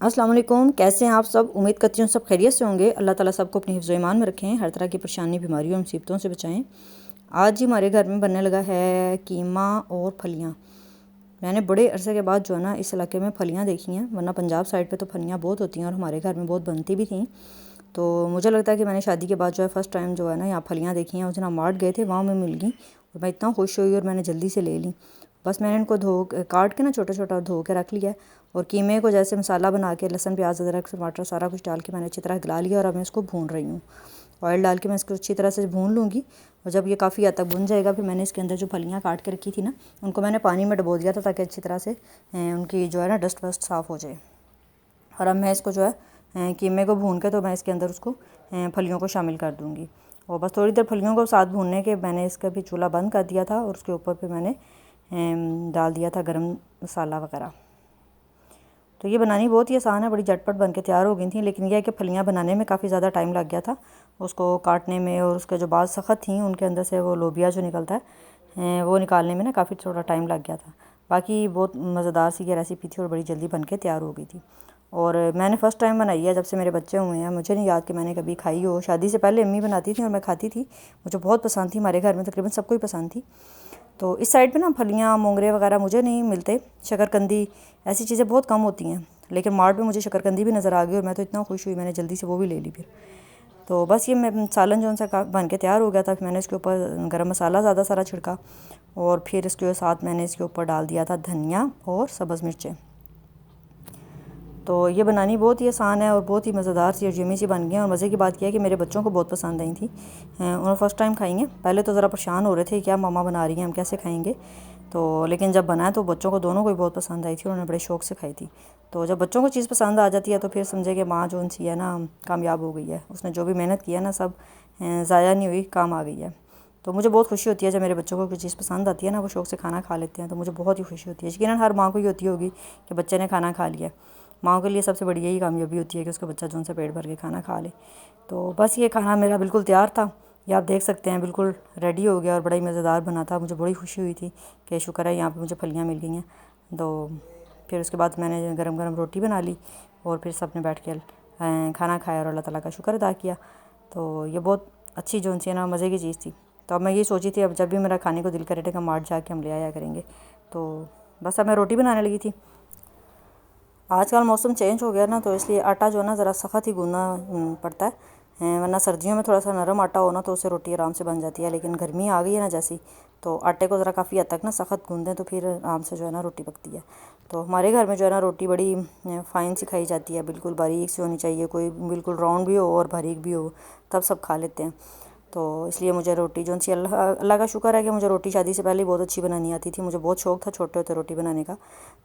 अस्सलाम वालेकुम। कैसे हैं आप सब? उम्मीद करती हूँ सब खैरियत से होंगे। अल्लाह ताला सबको अपनी हिफ्ज़ ईमान में रखें, हर तरह की परेशानी, बीमारियों और मुसीबतों से बचाएं। आज ही हमारे घर में बनने लगा है कीमा और फलियाँ। मैंने बड़े अरसे के बाद जो है ना इस इलाके में फलियाँ देखी हैं, वरना पंजाब साइड पे तो फलियाँ बहुत होती हैं और हमारे घर में बहुत बनती भी थी। तो मुझे लगता है कि मैंने शादी के बाद जो है फ़र्स्ट टाइम जो है ना यहाँ फलियाँ देखी हैं। उस दिन हम मार्ट गए थे, वहाँ में मिल गई और मैं इतना खुश हुई और मैंने जल्दी से ले ली। बस मैंने इनको काट के ना छोटा छोटा धो के रख लिया और कीमे को जैसे मसाला बना के लहसुन प्याज अदरक टमाटर सारा कुछ डाल के मैंने अच्छी तरह गला लिया और अब मैं इसको भून रही हूँ। ऑयल डाल के मैं इसको अच्छी तरह से भून लूँगी और जब ये काफ़ी हद तक भुन जाएगा फिर मैंने इसके अंदर जो फलियाँ काट के रखी थी ना उनको मैंने पानी में डबो दिया था ताकि अच्छी तरह से उनकी जो है ना डस्ट वस्ट साफ़ हो जाए। और अब मैं इसको जो है कीमे को भून के तो मैं इसके अंदर उसको फलियों को शामिल कर दूँगी और बस थोड़ी देर फलियों को साथ भूनने के मैंने इसका भी चूल्हा बंद कर दिया था और उसके ऊपर फिर मैंने डाल दिया था गरम मसाला वगैरह। तो ये बनानी बहुत ही आसान है, बड़ी झटपट बन के तैयार हो गई थी। लेकिन यह है कि फलियाँ बनाने में काफ़ी ज़्यादा टाइम लग गया था, उसको काटने में और उसके जो बाल सख्त थी उनके अंदर से वो लोबिया जो निकलता है वो निकालने में ना काफ़ी थोड़ा टाइम लग गया था। बाकी बहुत मज़ेदार सी ये रेसिपी थी और बड़ी जल्दी बन के तैयार हो गई थी और मैंने फ़र्स्ट टाइम बनाई है जब से मेरे बच्चे हुए हैं। मुझे नहीं याद कि मैंने कभी खाई हो। शादी से पहले अम्मी बनाती थी और मैं खाती थी, मुझे बहुत पसंद थी। हमारे घर में तकरीबन सबको ही पसंद थी। तो इस साइड पे ना फलियाँ मोंगरे वगैरह मुझे नहीं मिलते, शकरकंदी ऐसी चीज़ें बहुत कम होती हैं। लेकिन मार्ट में मुझे शकरकंदी भी नज़र आ गई और मैं तो इतना खुश हुई, मैंने जल्दी से वो भी ले ली फिर। तो बस ये मैं सालन जो सा बन के तैयार हो गया था। फिर मैंने इसके ऊपर गरम मसाला ज़्यादा सारा छिड़का और फिर इसके साथ मैंने इसके ऊपर डाल दिया था धनिया और सब्ज़ मिर्चें। तो ये बनानी बहुत ही आसान है और बहुत ही मज़ेदार सी और यम्मी सी बन गई और मज़े की बात यह है कि मेरे बच्चों को बहुत पसंद आई थी। उन्होंने फ़र्स्ट टाइम खाएंगे, पहले तो ज़रा परेशान हो रहे थे क्या मम्मा बना रही हैं, हम कैसे खाएंगे। तो लेकिन जब बनाया तो बच्चों को दोनों को ही बहुत पसंद आई थी, उन्होंने बड़े शौक़ से खाई थी। तो जब बच्चों को चीज़ पसंद आ जाती है तो फिर समझे कि माँ जो उनसी है ना कामयाब हो गई है, उसने जो भी मेहनत की है ना सब ज़ाया नहीं हुई, काम आ गई है। तो मुझे बहुत खुशी होती है जब मेरे बच्चों को कोई चीज़ पसंद आती है ना, वो शौक़ से खाना खा लेते हैं, तो मुझे बहुत ही खुशी होती है। यकीनन हर माँ को ही होती होगी कि बच्चे ने खाना खा लिया। माँ के लिए सबसे बड़ी यही कामयाबी होती है कि उसका बच्चा जो उनसे पेट भर के खाना खा ले। तो बस ये खाना मेरा बिल्कुल तैयार था, ये आप देख सकते हैं बिल्कुल रेडी हो गया और बड़ा ही मज़ेदार बना था। मुझे बड़ी खुशी हुई थी कि शुक्र है यहाँ पे मुझे फलियाँ मिल गई हैं। तो फिर उसके बाद मैंने गरम गरम रोटी बना ली और फिर सब ने बैठ के खाना खाया और अल्लाह ताला का शुक्र अदा किया। तो ये बहुत अच्छी जो सी ना मज़े की चीज़ थी। तो अब मैं ये सोची थी अब जब भी मेरा खाने को दिल करेगा मार्ट जाके हम ले आया करेंगे। तो बस अब मैं रोटी बनाने लगी थी। आजकल मौसम चेंज हो गया ना, तो इसलिए आटा जो है ना ज़रा सख्त ही गूंदना पड़ता है, वरना सर्दियों में थोड़ा सा नरम आटा हो ना तो उससे रोटी आराम से बन जाती है। लेकिन गर्मी आ गई है ना जैसी, तो आटे को ज़रा काफ़ी हद तक ना सख्त गूंदें तो फिर आराम से जो है ना रोटी पकती है। तो हमारे घर में जो है ना रोटी बड़ी फ़ाइन सी खाई जाती है, बिल्कुल बारीक सी होनी चाहिए, कोई बिल्कुल राउंड भी हो और बारीक भी हो, तब सब खा लेते हैं। तो इसलिए मुझे रोटी जो सी अल्लाह का शुक्र है कि मुझे रोटी शादी से पहले बहुत अच्छी बनानी आती थी। मुझे बहुत शौक़ था छोटे होते रोटी बनाने का,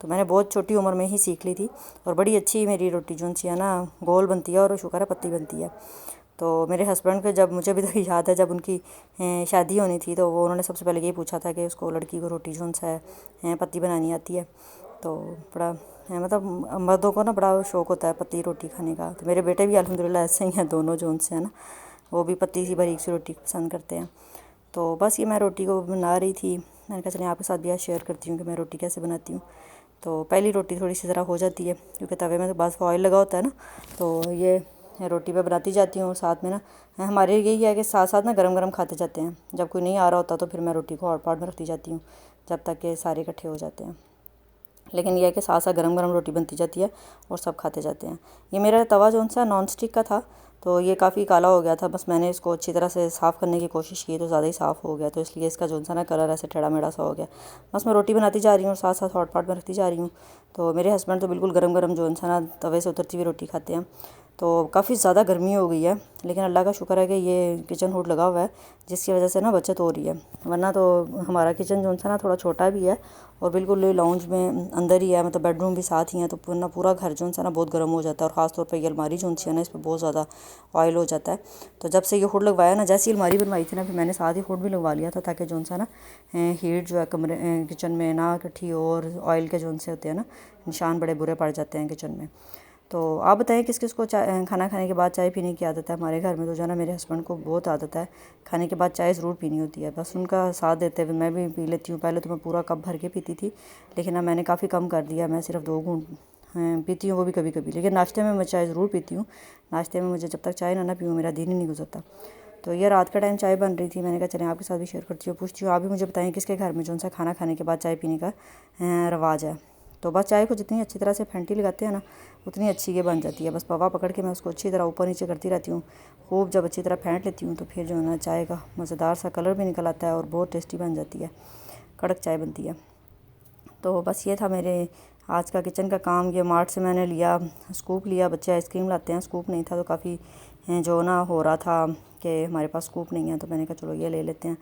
तो मैंने बहुत छोटी उम्र में ही सीख ली थी और बड़ी अच्छी मेरी रोटी जो सी है ना गोल बनती है और शुक्र है पतली बनती है। तो मेरे हस्बैंड के जब मुझे अभी तक याद है जब उनकी शादी होनी थी तो वो उन्होंने सबसे पहले यही पूछा था कि उसको लड़की को रोटी जो सा है पतली बनानी आती है। तो बड़ा मतलब मर्दों को ना बड़ा शौक़ होता है पतली रोटी खाने का। तो मेरे बेटे भी अल्हम्दुलिल्लाह ऐसे ही हैं, दोनों जो से है ना वो भी पतली सी बारीक सी रोटी पसंद करते हैं। तो बस ये मैं रोटी को बना रही थी, मैंने कहा चलिए आपके साथ भी आज शेयर करती हूँ कि मैं रोटी कैसे बनाती हूँ। तो पहली रोटी थोड़ी सी ज़रा हो जाती है क्योंकि तवे में तो बस ऑयल लगा होता है ना, तो ये रोटी पे बनाती जाती हूँ और साथ में ना हमारे यही है कि साथ साथ ना गरम गरम खाते जाते हैं। जब कोई नहीं आ रहा होता तो फिर मैं रोटी को हॉट पॉट में रखती जाती हूँ जब तक कि सारे इकट्ठे हो जाते हैं। लेकिन यह है कि साथ साथ गरम गरम रोटी बनती जाती है और सब खाते जाते हैं। ये मेरा तवा जो सा नॉन स्टिक का था, तो ये काफ़ी काला हो गया था। बस मैंने इसको अच्छी तरह से साफ़ करने की कोशिश की तो ज़्यादा ही साफ़ हो गया, तो इसलिए इसका जो सा ना कलर ऐसे टेढ़ा मेढ़ा सा हो गया। बस मैं रोटी बनाती जा रही हूँ और साथ साथ हॉट पॉट में रखती जा रही हूँ। तो मेरे हस्बैंड तो बिल्कुल गरम गरम जो सा ना तवे से उतरती हुई रोटी खाते हैं। तो काफ़ी ज़्यादा गर्मी हो गई है, लेकिन अल्लाह का शुक्र है कि ये किचन हुड लगा हुआ है जिसकी वजह से ना बचत हो रही है। वरना तो हमारा किचन जो सा ना थोड़ा छोटा भी है और बिल्कुल लाउंज में अंदर ही है, मतलब बेडरूम भी साथ ही है। तो वरना पूरा घर जो सा ना बहुत गर्म हो जाता है और ख़ास तौर पे ये अलमारी जो सी है ना इस पर बहुत ज़्यादा ऑयल हो जाता है। तो जब से ये हुड लगवाया ना, जैसी अलमारी बनवाई थी ना फिर मैंने साथ ही हुड भी लगवा लिया था ताकि जो सा ना हीट जो है कमरे किचन में ना इकट्ठी हो और ऑयल के जो से होते हैं ना निशान बड़े बुरे पड़ जाते हैं किचन में। तो आप बताएं किस किस को चाय खाना खाने के बाद चाय पीने की आदत है? हमारे घर में तो जो है ना मेरे हस्बैंड को बहुत आदत है, खाने के बाद चाय ज़रूर पीनी होती है। बस उनका साथ देते हुए मैं भी पी लेती हूँ। पहले तो मैं पूरा कप भर के पीती थी, लेकिन अब मैंने काफ़ी कम कर दिया, मैं सिर्फ 2 घूंट पीती हूँ वो भी कभी कभी, लेकिन नाश्ते में मैं चाय ज़रूर पीती हूँ। नाश्ते में मुझे जब तक चाय ना पीऊँ मेरा दिन ही नहीं गुजरता। तो ये रात का टाइम चाय बन रही थी, मैंने कहा चलें आपके साथ भी शेयर करती हूँ, पूछती हूँ आप भी मुझे बताएं किसके घर में जो सा खाना खाने के बाद चाय पीने का रवाज है। तो बस चाय को जितनी अच्छी तरह से फेंटी लगाते हैं ना उतनी अच्छी ये बन जाती है। बस पवा पकड़ के मैं उसको अच्छी तरह ऊपर नीचे करती रहती हूँ। खूब जब अच्छी तरह फेंट लेती हूँ तो फिर जो है ना चाय का मज़ेदार सा कलर भी निकल आता है और बहुत टेस्टी बन जाती है, कड़क चाय बनती है। तो बस ये था मेरे आज का किचन का काम। ये मार्ट से मैंने लिया, स्कूप लिया, बच्चे आइसक्रीम लाते हैं, स्कूप नहीं था तो काफ़ी जो ना हो रहा था कि हमारे पास स्कूप नहीं है, तो मैंने कहा चलो ये ले लेते हैं।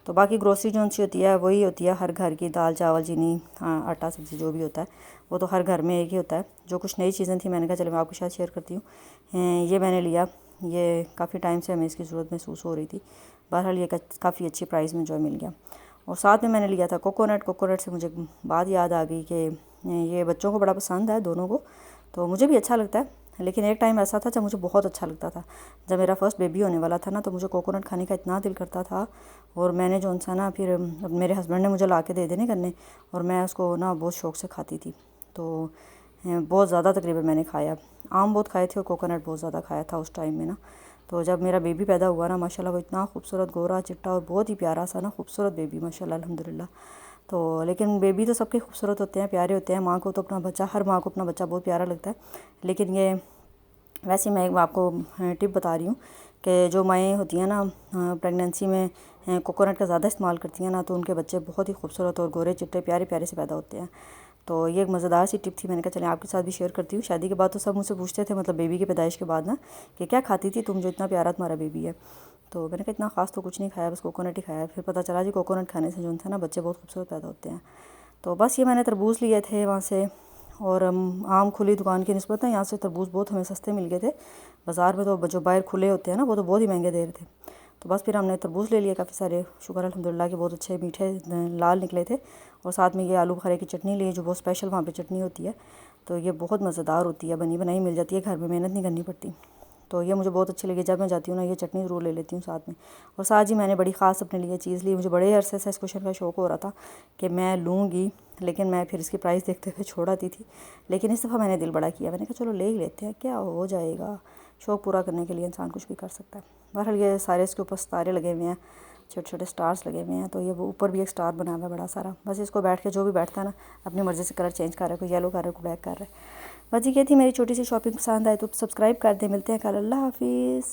तो बाकी ग्रोसरी जो सी होती है वही होती है हर घर की, दाल चावल चीनी आटा सब्ज़ी जो भी होता है वो तो हर घर में एक ही होता है। जो कुछ नई चीज़ें थी मैंने कहा चलो मैं आपके साथ शेयर करती हूँ। ये मैंने लिया, ये काफ़ी टाइम से हमें इसकी ज़रूरत महसूस हो रही थी। बहरहाल ये काफ़ी अच्छी प्राइस में जो मिल गया। और साथ में मैंने लिया था कोकोनट से मुझे बात याद आ गई कि ये बच्चों को बड़ा पसंद है दोनों को, तो मुझे भी अच्छा लगता है। लेकिन एक टाइम ऐसा था जब मुझे बहुत अच्छा लगता था, जब मेरा फर्स्ट बेबी होने वाला था ना तो मुझे कोकोनट खाने का इतना दिल करता था। और मैंने जो सा ना फिर मेरे हस्बैंड ने मुझे ला के दे देने करने और मैं उसको ना बहुत शौक़ से खाती थी। तो बहुत ज़्यादा तकरीबन मैंने खाया, आम बहुत खाए थे और कोकोनट बहुत ज़्यादा खाया था उस टाइम में ना। तो जब मेरा बेबी पैदा हुआ ना माशाल्लाह वो इतना खूबसूरत गोरा चिट्टा और बहुत ही प्यारा सा ना खूबसूरत बेबी माशाल्लाह अल्हम्दुलिल्लाह। तो लेकिन बेबी तो सबके खूबसूरत होते हैं, प्यारे होते हैं। माँ को तो अपना बच्चा, हर माँ को अपना बच्चा बहुत प्यारा लगता है। लेकिन ये वैसे मैं एक आपको टिप बता रही हूँ कि जो माएँ होती हैं ना प्रेगनेंसी में कोकोनट का ज़्यादा इस्तेमाल करती हैं ना तो उनके बच्चे बहुत ही खूबसूरत और गोरे चिट्टे प्यारे प्यारे से पैदा होते हैं। तो ये एक मज़ेदार सी टिप थी, मैंने कहा चलें आपके साथ भी शेयर करती हूँ। शादी के बाद तो सब मुझसे पूछते थे, मतलब बेबी की पैदाइश के बाद ना, कि क्या खाती थी तुम जो इतना प्यारा तुम्हारा बेबी है। तो मैंने कहा इतना ख़ास तो कुछ नहीं खाया, बस कोकोनट ही खाया। फिर पता चला जी कोकोनट खाने से जो था ना बच्चे बहुत खूबसूरत पैदा होते हैं। तो बस ये मैंने तरबूज लिए थे वहाँ से, और आम खुली दुकान की निस्बत ना यहाँ से तरबूज बहुत हमें सस्ते मिल गए थे। बाज़ार में तो जो बाहर खुले होते हैं ना वो तो बहुत ही महंगे दे रहे थे। तो बस फिर हमने तरबूज ले लिए काफ़ी सारे, शुक्र अल्हम्दुलिल्लाह के बहुत अच्छे मीठे लाल निकले थे। और साथ में ये आलू बुखारे की चटनी ली जो बहुत स्पेशल वहाँ पे चटनी होती है, तो ये बहुत मज़ेदार होती है, बनी बनाई मिल जाती है, घर में मेहनत नहीं करनी पड़ती। तो ये मुझे बहुत अच्छी लगी, जब मैं जाती हूँ ना ये चटनी ज़रूर ले लेती हूँ साथ में। और साथ ही मैंने बड़ी ख़ास अपने लिए चीज़ ली, मुझे बड़े अरसे से इस क्वेश्चन का शौक़ हो रहा था कि मैं लूँगी, लेकिन मैं फिर इसकी प्राइस देखते हुए छोड़ आती थी। लेकिन इस दफ़ा मैंने दिल बड़ा किया, मैंने कहा चलो ले ही लेते हैं, क्या हो जाएगा। शौक़ पूरा करने के लिए इंसान कुछ भी कर सकता है। बहरहाल ये सारे इसके ऊपर सितारे लगे हुए हैं, छोटे छोटे स्टार्स लगे हुए हैं। तो ये वो ऊपर भी एक स्टार बना हुआ है बड़ा सारा। बस इसको बैठ के जो भी बैठता है ना अपनी मर्ज़ी से कलर चेंज कर रहा है, कोई येलो कर रहा है, कोई ब्लैक कर रहा है। बस ये थी मेरी छोटी सी शॉपिंग, पसंद आए तो सब्सक्राइब कर दें। मिलते हैं कल, अल्लाह हाफिज़।